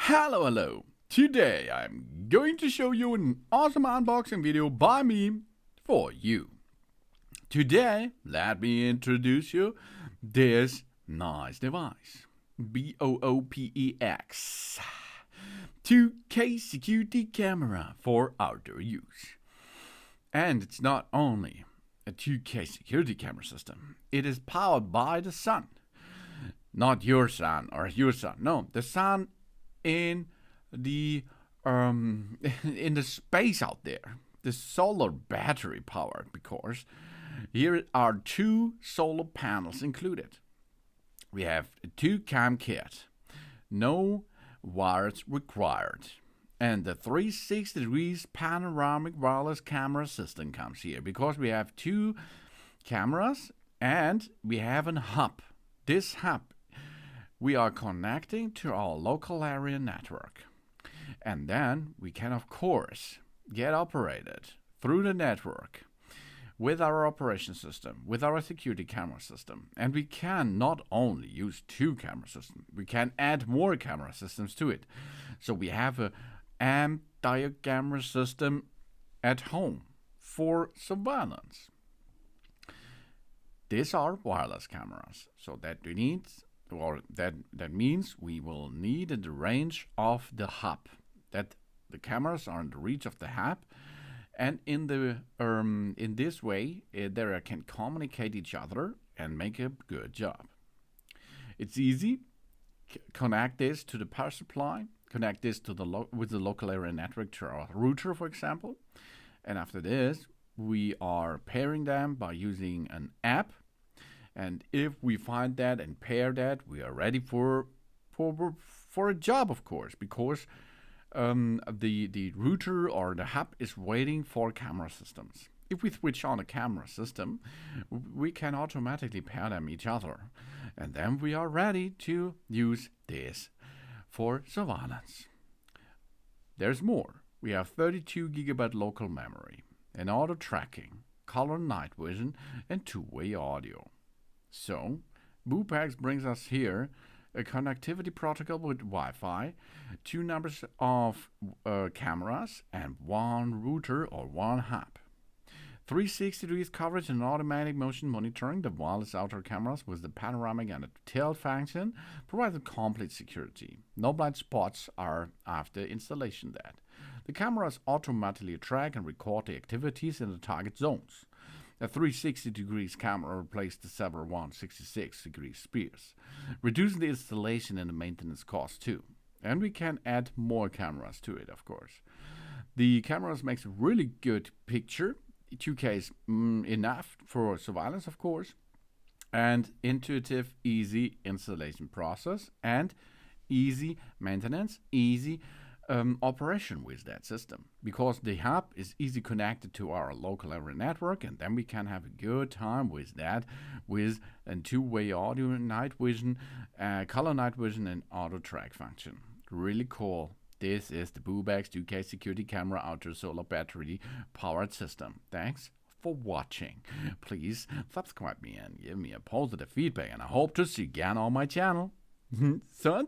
Hello. Today I'm going to show you an awesome unboxing video by me for you. Today, let me introduce you this nice device. BOOPEX 2K security camera for outdoor use. And it's not only a 2K security camera system, it is powered by the sun. Not your sun or your sun, no, the sun in the in the space out there, the solar battery powered, because here are two solar panels included. We have a 2-cam kit, no wires required, and the 360 degrees panoramic wireless camera system comes here because we have two cameras and we have a hub. This hub we are connecting to our local area network. And then we can, of course, get operated through the network with our operation system, with our security camera system. And we can not only use two camera systems, we can add more camera systems to it. So we have a entire camera system at home for surveillance. These are wireless cameras, so that we need, or that means we will need in the range of the hub. That the cameras are in the reach of the hub, and in this way they can communicate each other and make a good job. It's easy. Connect this to the power supply. Connect this to with the local area network to our router, for example. And after this, we are pairing them by using an app. And if we find that and pair that, we are ready for a job, of course, because the router or the hub is waiting for camera systems. If we switch on a camera system, we can automatically pair them each other, and then we are ready to use this for surveillance. There's more. We have 32 GB local memory, and auto tracking, color night vision, and two-way audio. So, BOOPEX brings us here a connectivity protocol with Wi-Fi, two numbers of cameras, and one router or one hub. 360 degrees coverage and automatic motion monitoring. The wireless outdoor cameras with the panoramic and the tilt function provide complete security. No blind spots are after installation. The cameras automatically track and record the activities in the target zones. A 360 degrees camera replaced the several 166 degrees spears, reducing the installation and the maintenance cost too. And we can add more cameras to it, of course. The cameras makes a really good picture. 2K is enough for surveillance, of course, and intuitive, easy installation process and easy maintenance, easy operation with that system, because the hub is easy connected to our local area network, and then we can have a good time with that, with a two-way audio, night vision, color night vision, and auto track function. Really cool. This is the BOOPEX 2K security camera outdoor solar battery powered system. Thanks for watching. Please subscribe me and give me a positive feedback, and I hope to see you again on my channel. Son.